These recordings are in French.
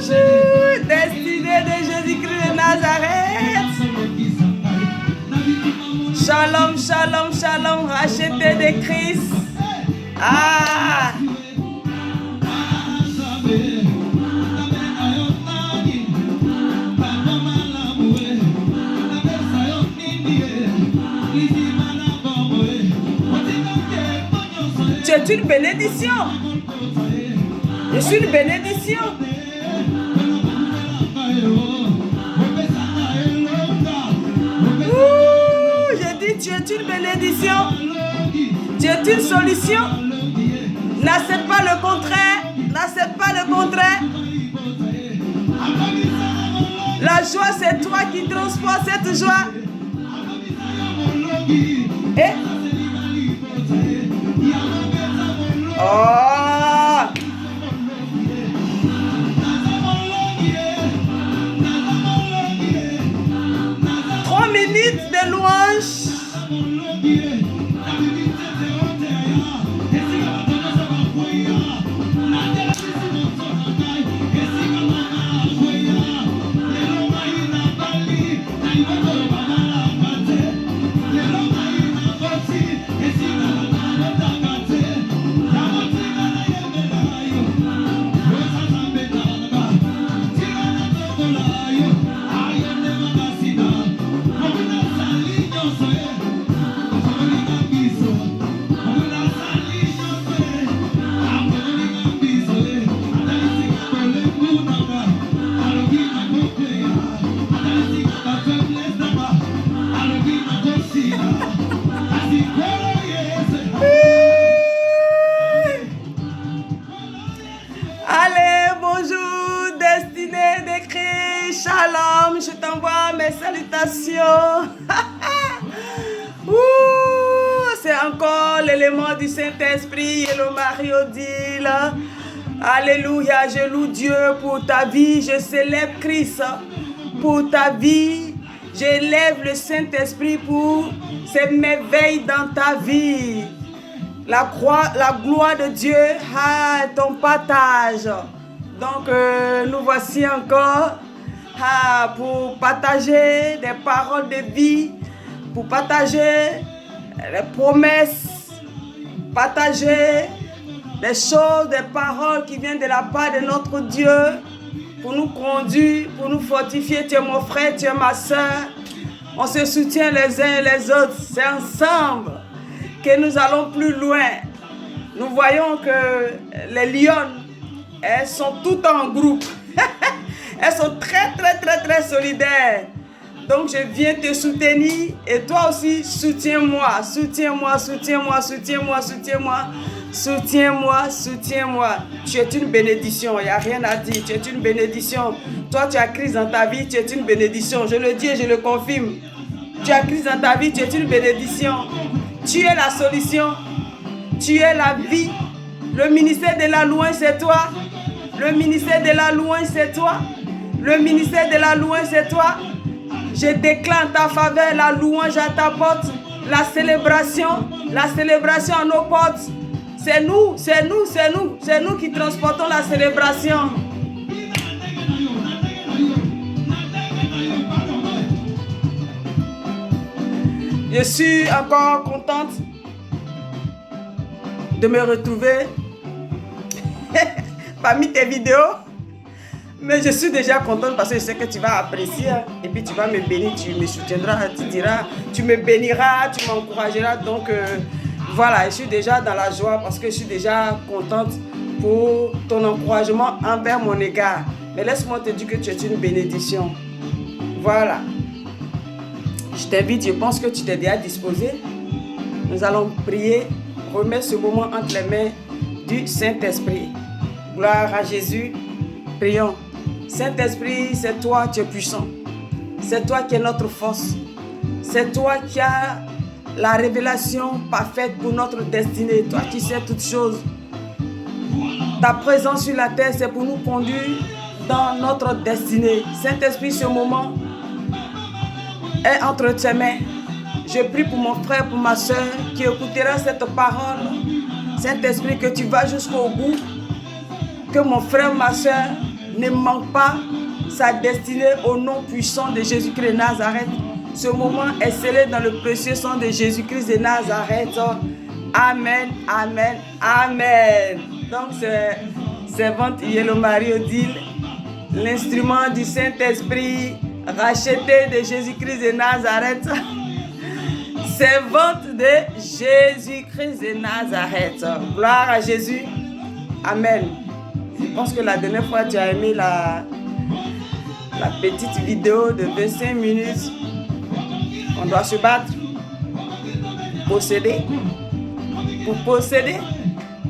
bonjour, destinée de Jésus-Christ de Nazareth. Shalom, shalom, shalom, racheté de Christ. Ah! Tu es une bénédiction. Je suis une bénédiction. Ouh, je dis, tu es une bénédiction. Tu es une solution. N'accepte pas le contraire. N'accepte pas le contraire. La joie, c'est toi qui transportes cette joie. Et oh! 3 minutes de louange. Allez, bonjour, destinée de Christ, shalom, je t'envoie mes salutations. C'est encore l'élément du Saint-Esprit et le Marie-Odile. Alléluia, je loue Dieu pour ta vie, je célèbre Christ pour ta vie. J'élève le Saint-Esprit pour ces merveilles dans ta vie. La gloire de Dieu à ton partage. Donc, nous voici encore pour partager des paroles de vie, pour partager les promesses, partager les choses, des paroles qui viennent de la part de notre Dieu, pour nous conduire, pour nous fortifier. Tu es mon frère, tu es ma soeur. On se soutient les uns et les autres. C'est ensemble que nous allons plus loin. Nous voyons que les lionnes, elles sont toutes en groupe. Elles sont très solidaires. Donc je viens te soutenir et toi aussi soutiens-moi, soutiens-moi, soutiens-moi, soutiens-moi, soutiens-moi, soutiens-moi, soutiens-moi. Tu es une bénédiction, il n'y a rien à dire, tu es une bénédiction. Toi tu as Christ dans ta vie, tu es une bénédiction. Je le dis et je le confirme. Tu as Christ dans ta vie, tu es une bénédiction. Tu es la solution, tu es la vie. Le ministère de la louange c'est toi. Le ministère de la louange c'est toi. Le ministère de la louange c'est toi. Je déclare en ta faveur la louange à ta porte, la célébration à nos portes. C'est nous, c'est nous, c'est nous, c'est nous qui transportons la célébration. Je suis encore contente de me retrouver parmi tes vidéos. Mais je suis déjà contente parce que je sais que tu vas apprécier et puis tu vas me bénir, tu me soutiendras, tu diras, tu me béniras, tu m'encourageras. Donc voilà, je suis déjà dans la joie parce que je suis déjà contente pour ton encouragement envers mon égard. Mais laisse-moi te dire que tu es une bénédiction. Voilà. Je t'invite, je pense que tu t'es déjà disposé. Nous allons prier, remettre ce moment entre les mains du Saint-Esprit. Gloire à Jésus. Prions. Saint-Esprit, c'est toi, tu es puissant. C'est toi qui es notre force. C'est toi qui as la révélation parfaite pour notre destinée. Toi qui sais toutes choses. Ta présence sur la terre, c'est pour nous conduire dans notre destinée. Saint-Esprit, ce moment est entre tes mains. Je prie pour mon frère, pour ma soeur qui écoutera cette parole. Saint-Esprit, que tu vas jusqu'au bout. Que mon frère, ma soeur ne manque pas sa destinée au nom puissant de Jésus-Christ de Nazareth. Ce moment est scellé dans le précieux sang de Jésus-Christ de Nazareth. Amen, amen, amen. Donc, servante Yellow-Marie Odile, l'instrument du Saint-Esprit, racheté de Jésus-Christ de Nazareth. Servante de Jésus-Christ de Nazareth. Gloire à Jésus. Amen. Je pense que la dernière fois, tu as aimé la petite vidéo de 25 minutes. On doit se battre, pour posséder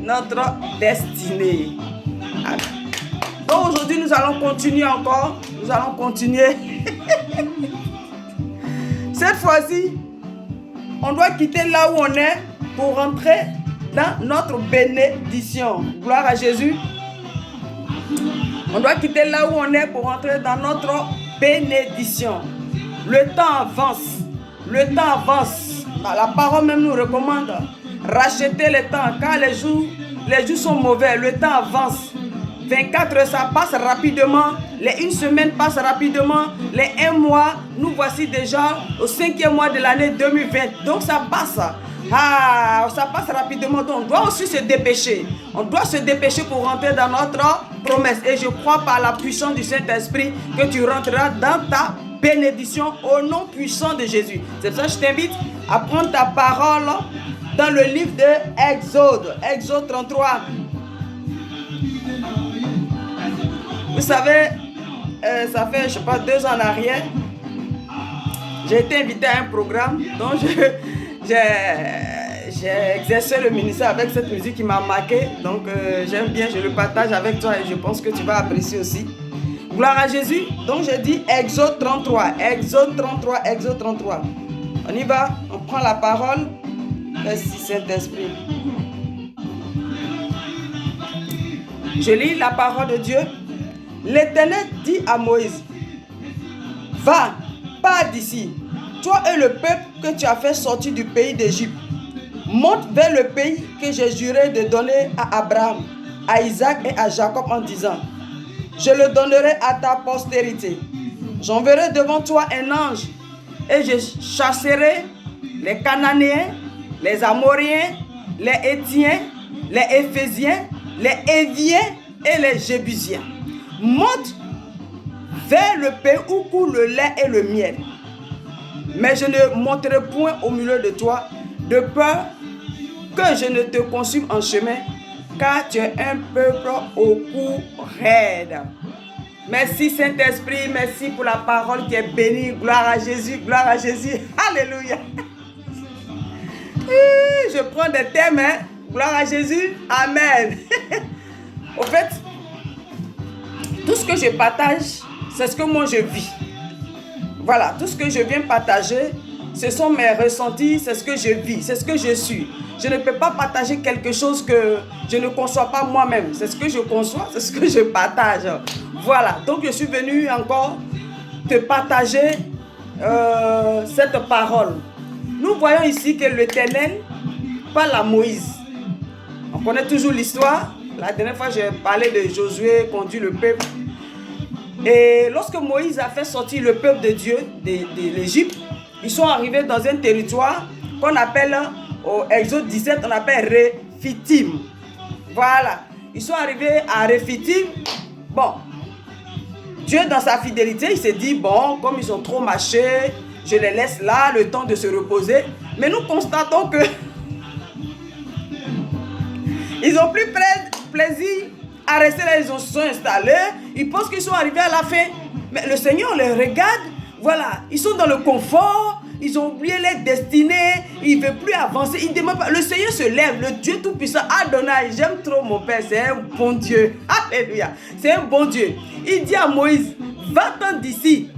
notre destinée. Amen. Donc aujourd'hui, nous allons continuer encore. Nous allons continuer. Cette fois-ci, on doit quitter là où on est pour rentrer dans notre bénédiction. Gloire à Jésus. On doit quitter là où on est pour rentrer dans notre bénédiction. Le temps avance. Le temps avance. La parole même nous recommande racheter le temps. Car les jours sont mauvais. Le temps avance. 24 heures, ça passe rapidement. Les 1 semaine passe rapidement. Les 1 mois, nous voici déjà au 5e mois de l'année 2020. Donc ça passe. Ça passe rapidement. Donc on doit aussi se dépêcher. On doit se dépêcher pour rentrer dans notre promesse. Et je crois par la puissance du Saint-Esprit que tu rentreras dans ta bénédiction au nom puissant de Jésus. C'est pour ça que je t'invite à prendre ta parole dans le livre de Exode. Exode 33. Vous savez, ça fait, je sais pas, 2 ans en arrière, j'ai été invité à un programme dont j'ai exercé le ministère avec cette musique qui m'a marqué. Donc, j'aime bien, je le partage avec toi et je pense que tu vas apprécier aussi. Gloire à Jésus. Donc, j'ai dit Exode 33. Exode 33, Exode 33. On y va, on prend la parole. Merci Saint-Esprit. Je lis la parole de Dieu. L'Éternel dit à Moïse, va, pars d'ici, toi et le peuple que tu as fait sortir du pays d'Égypte. Monte vers le pays que j'ai juré de donner à Abraham, à Isaac et à Jacob en disant, je le donnerai à ta postérité. J'enverrai devant toi un ange et je chasserai les Cananéens, les Amoriens, les Héthiens, les Éphésiens, les Héviens et les Jébusiens. Monte vers le pays où coule le lait et le miel. Mais je ne monterai point au milieu de toi, de peur que je ne te consume en chemin, car tu es un peuple au cou raide. Merci Saint-Esprit, merci pour la parole qui est bénie. Gloire à Jésus, gloire à Jésus. Alléluia. Je prends des thèmes, hein? Gloire à Jésus. Amen. Au fait, tout ce que je partage, c'est ce que moi je vis. Voilà, tout ce que je viens partager, ce sont mes ressentis, c'est ce que je vis, c'est ce que je suis. Je ne peux pas partager quelque chose que je ne conçois pas moi-même. C'est ce que je conçois, c'est ce que je partage. Voilà, donc je suis venu encore te partager cette parole. Nous voyons ici que l'Éternel parle à Moïse. On connaît toujours l'histoire. La dernière fois, j'ai parlé de Josué conduit le peuple. Et lorsque Moïse a fait sortir le peuple de Dieu de l'Égypte, ils sont arrivés dans un territoire qu'on appelle, au Exode 17, on appelle Rephidim. Voilà. Ils sont arrivés à Rephidim. Bon, Dieu dans sa fidélité, il s'est dit, bon, comme ils ont trop marché, je les laisse là, le temps de se reposer. Mais nous constatons que ils n'ont plus plaisir à rester là, ils se sont installés. Ils pensent qu'ils sont arrivés à la fin. Mais le Seigneur les regarde. Voilà, ils sont dans le confort. Ils ont oublié leur destinée. Ils ne veulent plus avancer. Ils demandent pas. Le Seigneur se lève. Le Dieu Tout-Puissant, Adonai. J'aime trop mon Père. C'est un bon Dieu. Alléluia. C'est un bon Dieu. Il dit à Moïse, va-t'en d'ici.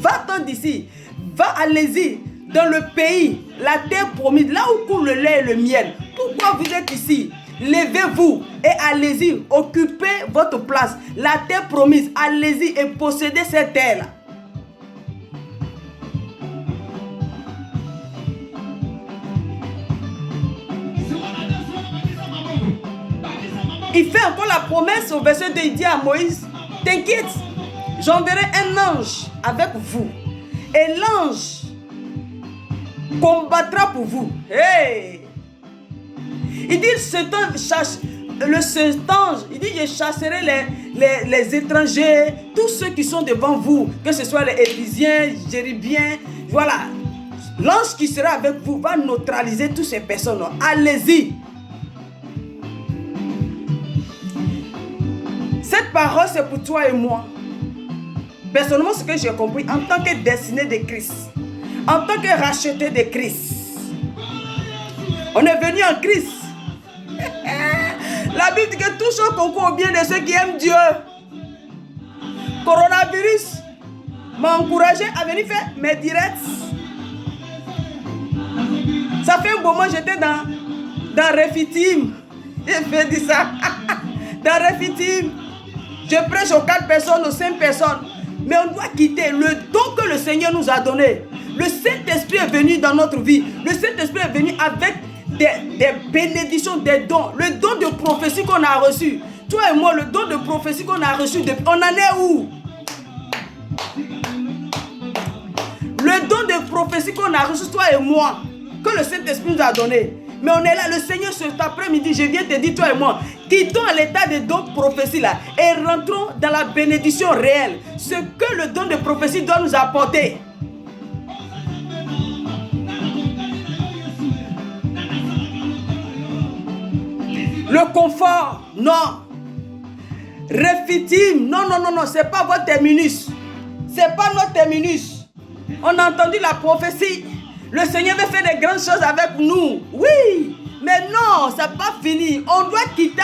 Va-t'en d'ici. Va, allez-y. Dans le pays, la terre promise, là où coule le lait et le miel. Pourquoi vous êtes ici? Levez-vous et allez-y, occupez votre place. La terre promise, allez-y et possédez cette terre-là. Il fait encore la promesse au verset 2, il dit à Moïse, t'inquiète, j'enverrai un ange avec vous. Et l'ange combattra pour vous. Hey! Il dit, cet ange, il dit, je chasserai les étrangers, tous ceux qui sont devant vous, que ce soit les Éphésiens, Jéribiens, voilà. L'ange qui sera avec vous va neutraliser toutes ces personnes. Allez-y. Cette parole, c'est pour toi et moi. Personnellement, ce que j'ai compris, en tant que destiné de Christ, en tant que racheté de Christ, on est venu en Christ. La Bible dit que tout chose concourt au bien de ceux qui aiment Dieu. Coronavirus m'a encouragé à venir faire mes directs. Ça fait un moment, j'étais dans Refitim. J'ai fait dit ça. Dans Refitim. Je prêche aux 4 personnes, aux 5 personnes. Mais on doit quitter le don que le Seigneur nous a donné. Le Saint-Esprit est venu dans notre vie. Le Saint-Esprit est venu avec des bénédictions, des dons. Le don de prophétie qu'on a reçu. Toi et moi, le don de prophétie qu'on a reçu, on en est où? Le don de prophétie qu'on a reçu, toi et moi, que le Saint-Esprit nous a donné. Mais on est là, le Seigneur cet après-midi, je viens te dire, toi et moi, quittons l'état de don de prophétie là et rentrons dans la bénédiction réelle. Ce que le don de prophétie doit nous apporter. Le confort, non. Refitim, non, c'est pas votre terminus. C'est pas notre terminus. On a entendu la prophétie. Le Seigneur veut faire des grandes choses avec nous. Oui, mais non, ça n'est pas fini. On doit quitter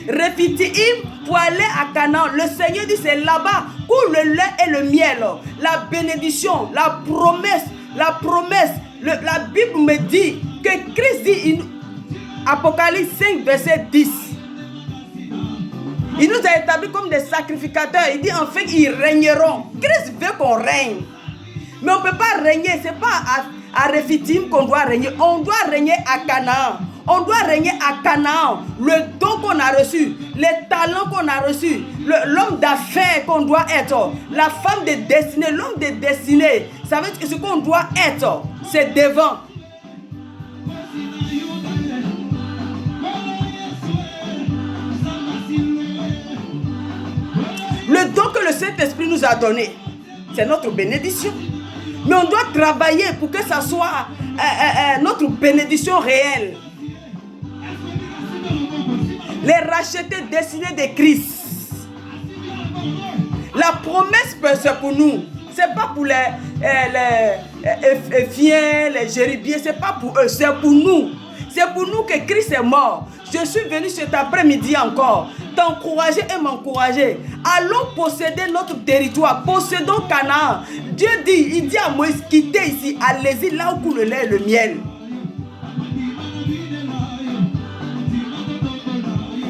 Refitim pour aller à Canaan. Le Seigneur dit c'est là-bas où le lait et le miel. La bénédiction, la promesse. La Bible me dit que Christ dit, Apocalypse 5, verset 10. Il nous a établis comme des sacrificateurs. Il dit enfin ils régneront. Christ veut qu'on règne. Mais on ne peut pas régner, ce n'est pas à Refitim qu'on doit régner. On doit régner à Canaan. On doit régner à Canaan. Le don qu'on a reçu, les talents qu'on a reçus, l'homme d'affaires qu'on doit être, la femme de destinée, l'homme de destinée. Ça veut dire que ce qu'on doit être, c'est devant. Le don que le Saint-Esprit nous a donné, c'est notre bénédiction. Mais on doit travailler pour que ça soit notre bénédiction réelle. Les rachetés destinés de Christ. La promesse, c'est pour nous. Ce n'est pas pour les Éphésiens, les Jéribiens. Ce n'est pas pour eux, c'est pour nous. C'est pour nous que Christ est mort. Je suis venu cet après-midi encore t'encourager et m'encourager. Allons posséder notre territoire. Possédons Canaan. Dieu dit, il dit à Moïse, quittez ici, allez-y là où coule le lait et le miel.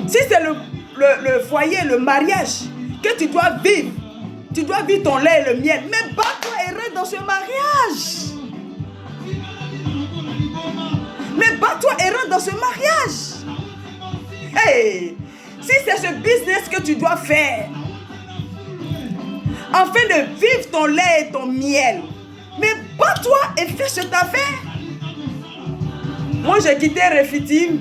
Si c'est le foyer, le mariage que tu dois vivre ton lait et le miel. Mais bats-toi et reste dans ce mariage. Mais bats-toi et rentre dans ce mariage. Hey, si c'est ce business que tu dois faire, afin de vivre ton lait et ton miel, mais bats-toi et fais cette affaire. Moi, j'ai quitté Refitim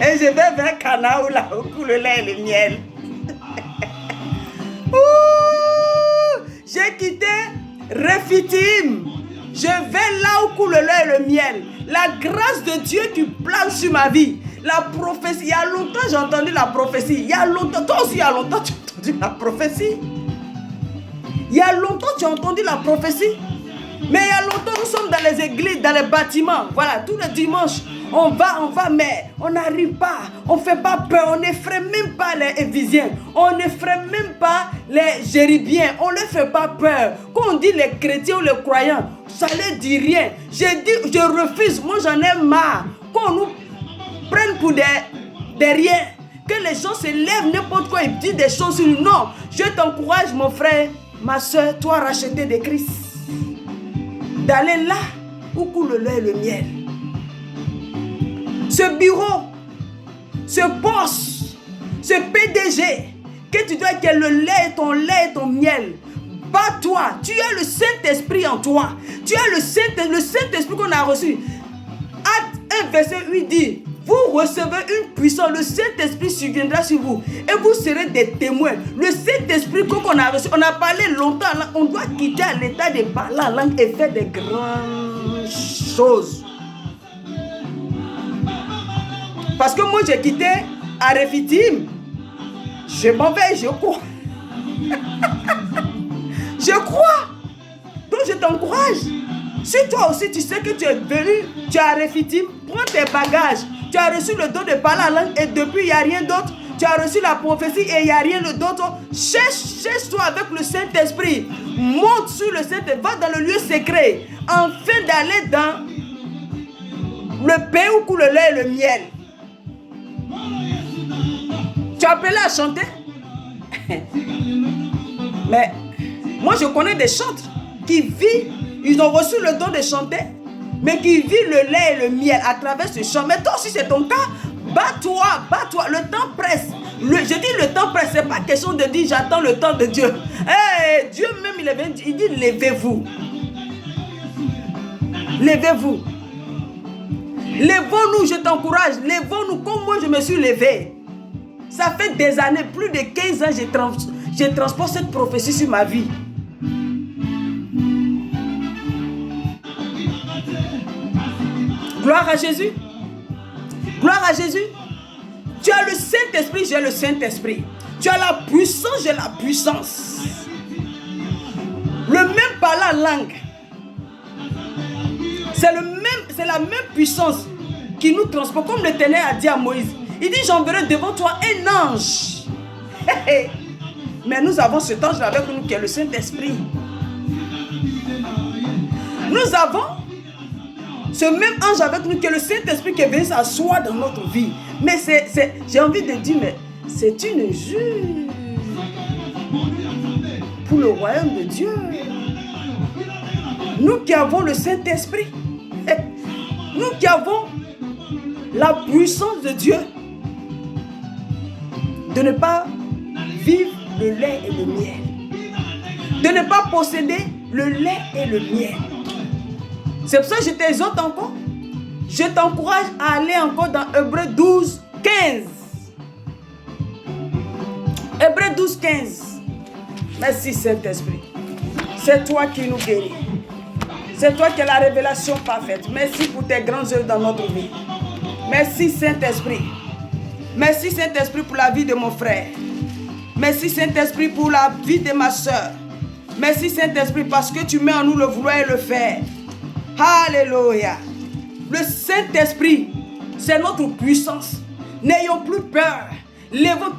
et je vais vers Canaan là où coule le lait et le miel. J'ai quitté Refitim. Je vais là où coule le lait et le miel. La grâce de Dieu qui plane sur ma vie. La prophétie. Il y a longtemps j'ai entendu la prophétie. Il y a longtemps. Toi aussi il y a longtemps tu as entendu la prophétie. Il y a longtemps tu as entendu la prophétie. Mais il y a longtemps nous sommes dans les églises, dans les bâtiments. Voilà, tous les dimanches. On va, mais on n'arrive pas. On ne fait pas peur. On n'effraie même pas les Éphésiens. On n'effraie même pas les Jéribiens. On ne leur fait pas peur. Quand on dit les chrétiens ou les croyants, ça ne leur dit rien. J'ai dit, je refuse. Moi, j'en ai marre. Qu'on nous prenne pour des rien. Que les gens se lèvent n'importe quoi et disent des choses sur nous. Non, je t'encourage, mon frère, ma soeur, toi, racheté de Christ, d'aller là où coule le lait et le miel. ce bureau, ce poste, ce PDG, que tu dois être le lait et ton miel. Bats-toi, tu as le Saint-Esprit en toi. Tu as le Saint-Esprit qu'on a reçu. Acte 1, verset 8 dit, vous recevez une puissance, le Saint-Esprit surviendra sur vous et vous serez des témoins. Le Saint-Esprit qu'on a reçu, on a parlé longtemps, on doit quitter à l'état de parler en langue et faire des grandes choses. Parce que moi j'ai quitté à Refitim, je m'en vais, je crois. Je crois. Donc je t'encourage. Si toi aussi tu sais que tu es venu, tu as Refitim, prends tes bagages. Tu as reçu le don de parler en langue et depuis il n'y a rien d'autre. Tu as reçu la prophétie et il n'y a rien d'autre. Cherche-toi avec le Saint-Esprit. Monte sur le Saint-Esprit. Va dans le lieu secret. Afin d'aller dans le pays où coule le lait et le miel. Tu as appelé à chanter? Mais moi je connais des chantres qui vivent, ils ont reçu le don de chanter, mais qui vivent le lait et le miel à travers ce chant. Mais toi aussi c'est ton cas, bats-toi, le temps presse. Je dis le temps presse, c'est pas question de dire j'attends le temps de Dieu. Hey, Dieu même il dit levez-vous. Levez-vous. Levons-nous, je t'encourage, levons-nous comme moi je me suis levé. Ça fait des années, plus de 15 ans, je transporte cette prophétie sur ma vie. Gloire à Jésus. Gloire à Jésus. Tu as le Saint-Esprit, j'ai le Saint-Esprit. Tu as la puissance, j'ai la puissance. Le même parler en langue. C'est la même puissance qui nous transporte, comme l'Éternel a dit à Moïse. Il dit, j'enverrai devant toi un ange. Mais nous avons cet ange avec nous qui est le Saint-Esprit. Nous avons ce même ange avec nous qui est le Saint-Esprit qui est venu s'asseoir dans notre vie. Mais j'ai envie de dire, mais c'est une juge pour le royaume de Dieu. Nous qui avons le Saint-Esprit, nous qui avons la puissance de Dieu, de ne pas vivre le lait et le miel, de ne pas posséder le lait et le miel. C'est pour ça que je t'exhorte encore. Je t'encourage à aller encore dans Hébreux 12, 15. Hébreux 12, 15. Merci Saint-Esprit. C'est toi qui nous guéris. C'est toi qui as la révélation parfaite. Merci pour tes grands œuvres dans notre vie. Merci Saint-Esprit. Merci Saint-Esprit pour la vie de mon frère. Merci Saint-Esprit pour la vie de ma soeur. Merci Saint-Esprit parce que tu mets en nous le vouloir et le faire. Alléluia. Le Saint-Esprit, c'est notre puissance. N'ayons plus peur.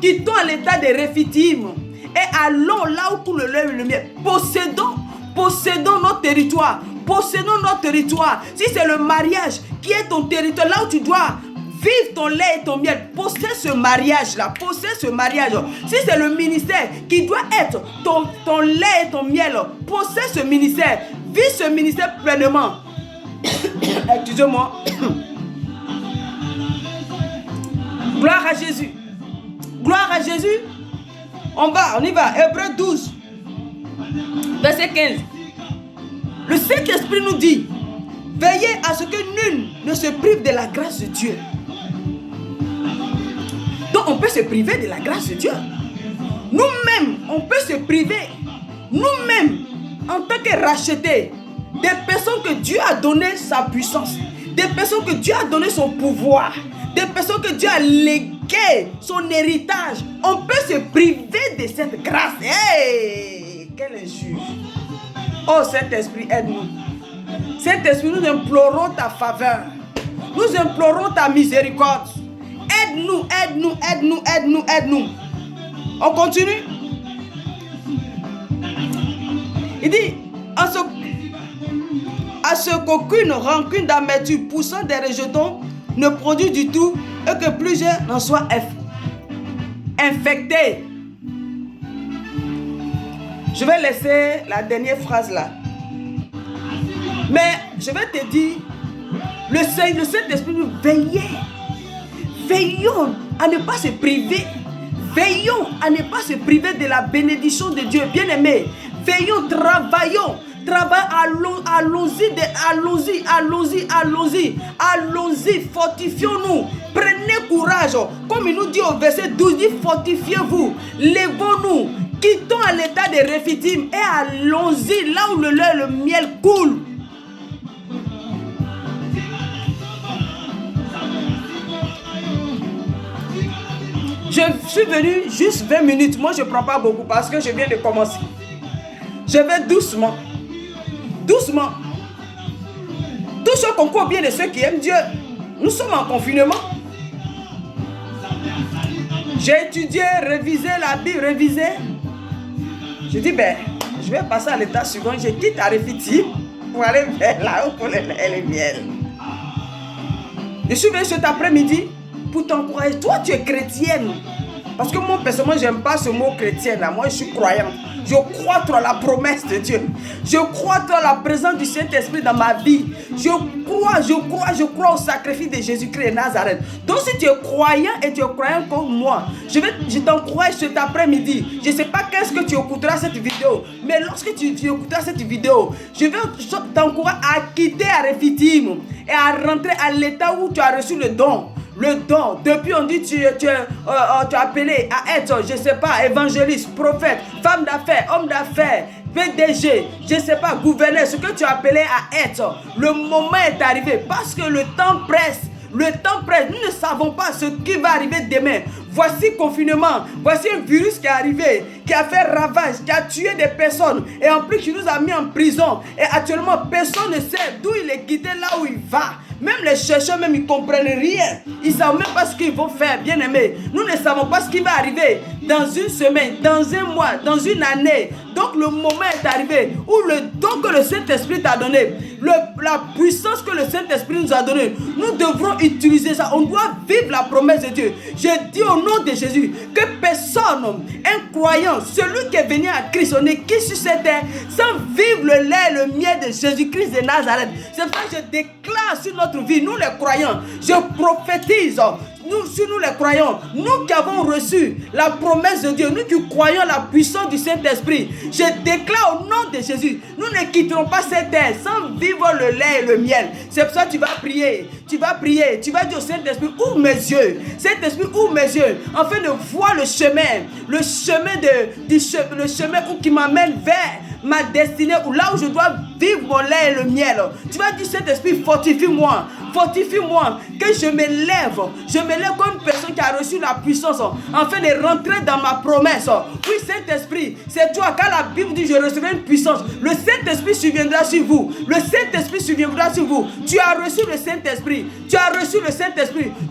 Quittons l'état de Refitim et allons là où coule le lait et le miel. Possédons notre territoire. Possédons notre territoire. Si c'est le mariage qui est ton territoire, là où tu dois vivre ton lait et ton miel, possède ce mariage-là. Possède ce mariage. Si c'est le ministère qui doit être ton lait et ton miel, possède ce ministère. Vis ce ministère pleinement. Excusez-moi. Gloire à Jésus. Gloire à Jésus. On y va. Hébreux 12, verset 15. Le Saint-Esprit nous dit, veillez à ce que nul ne se prive de la grâce de Dieu. Donc on peut se priver de la grâce de Dieu. Nous-mêmes, on peut se priver. Nous-mêmes, en tant que rachetés, des personnes que Dieu a donné sa puissance, des personnes que Dieu a donné son pouvoir, des personnes que Dieu a légué son héritage, on peut se priver de cette grâce. Hey, quel injuste. Oh Saint-Esprit, aide-nous. Saint-Esprit, nous implorons ta faveur. Nous implorons ta miséricorde. Aide-nous, aide-nous, aide-nous, aide-nous, aide-nous. On continue. Il dit, à ce qu'aucune rancune d'amertume poussant des rejetons ne produit du tout et que plusieurs n'en soient infectés. Je vais laisser la dernière phrase là. Mais je vais te dire, le Saint-Esprit nous veillait veillons à ne pas se priver. Veillons à ne pas se priver de la bénédiction de Dieu. Bien-aimés, veillons, travaillons. Allons-y, fortifions-nous, prenez courage, comme il nous dit au verset 12, dit fortifiez-vous, levons-nous, quittons à l'état de Rephidim et allons-y là où le lait et le miel coulent. Je suis venu juste 20 minutes, moi je ne prends pas beaucoup parce que je viens de commencer. Je vais doucement. Doucement. Tout ce concours bien de ceux qui aiment Dieu. Nous sommes en confinement. J'ai étudié, révisé la Bible, révisé. Je dis, je vais passer à l'état suivant. Je quitte à Rephidim pour aller vers là où pour le lait et le miel. Je suis venu cet après-midi pour t'encourager. Toi, tu es chrétienne. Parce que moi, personnellement, je n'aime pas ce mot chrétienne. Moi, je suis croyante. Je crois trop à la promesse de Dieu. Je crois trop à la présence du Saint-Esprit dans ma vie. Je crois au sacrifice de Jésus-Christ de Nazareth. Donc si tu es croyant et tu es croyant comme moi, je t'encourage cet après-midi. Je ne sais pas qu'est-ce que tu écouteras cette vidéo. Mais lorsque tu écouteras cette vidéo, je vais t'encourager à quitter à Rephidim et à rentrer à l'état où tu as reçu le don. Le don, depuis on dit tu es appelé à être, je ne sais pas, évangéliste, prophète, femme d'affaires, homme d'affaires, PDG, je ne sais pas, gouverneur, ce que tu as appelé à être. Le moment est arrivé parce que le temps presse. Le temps presse. Nous ne savons pas ce qui va arriver demain. Voici confinement. Voici un virus qui est arrivé, qui a fait ravage, qui a tué des personnes. Et en plus, qui nous a mis en prison. Et actuellement, personne ne sait d'où il est quitté, là où il va. Même les chercheurs, même ils ne comprennent rien. Ils ne savent même pas ce qu'ils vont faire, bien aimés. Nous ne savons pas ce qui va arriver dans une semaine, dans un mois, dans une année. Donc le moment est arrivé où le don que le Saint-Esprit t'a donné, la puissance que le Saint-Esprit nous a donnée, nous devrons utiliser ça. On doit vivre la promesse de Dieu. Je dis au nom de Jésus que personne, un croyant, celui qui est venu à Christ, on est qui sur cette terre, sans vivre le lait et le miel de Jésus-Christ de Nazareth. C'est pour ça que je déclare sur notre vie, nous les croyants, je prophétise. Nous les croyants, nous qui avons reçu la promesse de Dieu, nous qui croyons la puissance du Saint-Esprit, je déclare au nom de Jésus, nous ne quitterons pas cette terre sans vivre le lait et le miel. C'est pour ça que tu vas prier, tu vas dire au Saint-Esprit, ouvre mes yeux, Saint-Esprit, ouvre mes yeux, afin de voir le chemin qui m'amène vers ma destinée, ou là où je dois vivre mon lait et le miel. Tu vas dire, Saint-Esprit, fortifie-moi, que je me lève comme une personne qui a reçu la puissance, afin de rentrer dans ma promesse. Oui, Saint-Esprit, c'est toi, quand la Bible dit, je recevrai une puissance, le Saint-Esprit surviendra sur vous, tu as reçu le Saint-Esprit,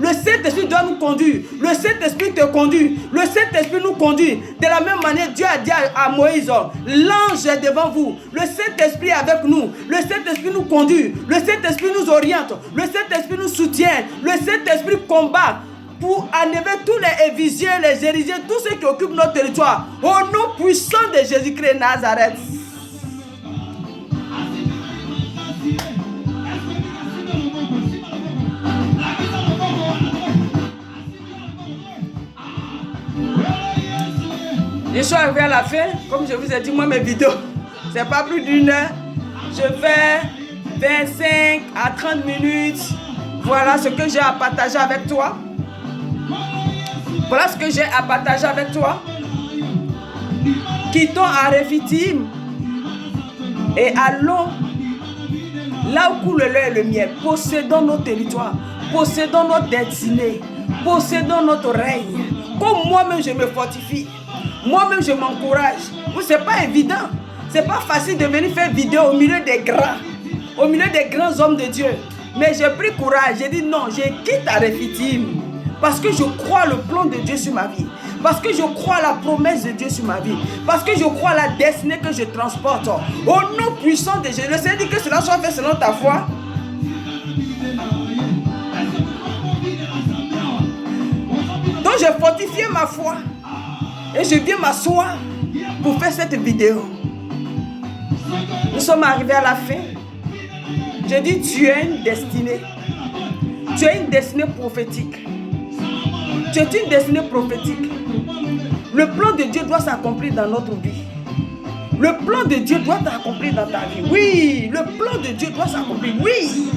le Saint-Esprit doit nous conduire, le Saint-Esprit te conduit, le Saint-Esprit nous conduit. De la même manière, Dieu a dit à Moïse, l'ange est devant vous, le Saint-Esprit est avec nous, le Saint-Esprit nous conduit, le Saint-Esprit nous oriente, le Saint-Esprit nous soutient, le Saint-Esprit combat pour enlever tous les évisiers, les hérisiers, tous ceux qui occupent notre territoire, au nom puissant de Jésus-Christ de Nazareth. Je suis arrivé à la fin, comme je vous ai dit, moi mes vidéos, c'est pas plus d'une heure. Je fais 25 à 30 minutes. Voilà ce que j'ai à partager avec toi. Quittons à Rephidim et allons là où coule le lait et le miel. Possédons nos territoires, possédons notre destinée, possédons notre règne. Comme moi-même je me fortifie, moi-même je m'encourage. C'est pas évident, c'est pas facile de venir faire vidéo au milieu des grands hommes de Dieu. Mais j'ai pris courage, j'ai dit non, je quitte à Rephidim. Parce que je crois le plan de Dieu sur ma vie. Parce que je crois la promesse de Dieu sur ma vie. Parce que je crois la destinée que je transporte. Au nom puissant de Jésus. Le Seigneur dit que cela soit fait selon ta foi. Donc j'ai fortifié ma foi. Et je viens m'asseoir pour faire cette vidéo. Nous sommes arrivés à la fin. Je dis, tu as une destinée. Tu as une destinée prophétique. Tu es une destinée prophétique. Le plan de Dieu doit s'accomplir dans notre vie. Le plan de Dieu doit s'accomplir dans ta vie. Oui, le plan de Dieu doit s'accomplir. Oui.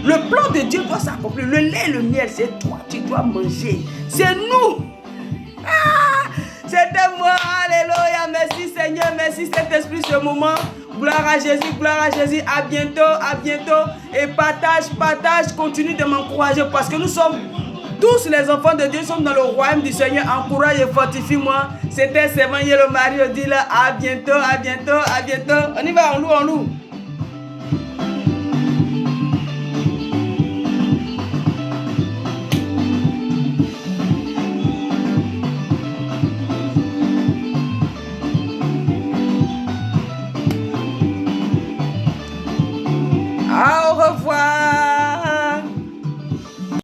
Le plan de Dieu doit s'accomplir. Le lait et le miel, c'est toi, tu dois manger. C'est nous. Ah, c'était moi. Alléluia. Merci Seigneur. Merci Saint-Esprit ce moment. Gloire à Jésus, gloire à Jésus. À bientôt, à bientôt. Et partage. Continue de m'encourager parce que nous sommes tous les enfants de Dieu, sommes dans le royaume du Seigneur. Encourage et fortifie-moi. C'était Sévan Yellow Marie Odile. À bientôt, à bientôt, à bientôt. On y va, on loue.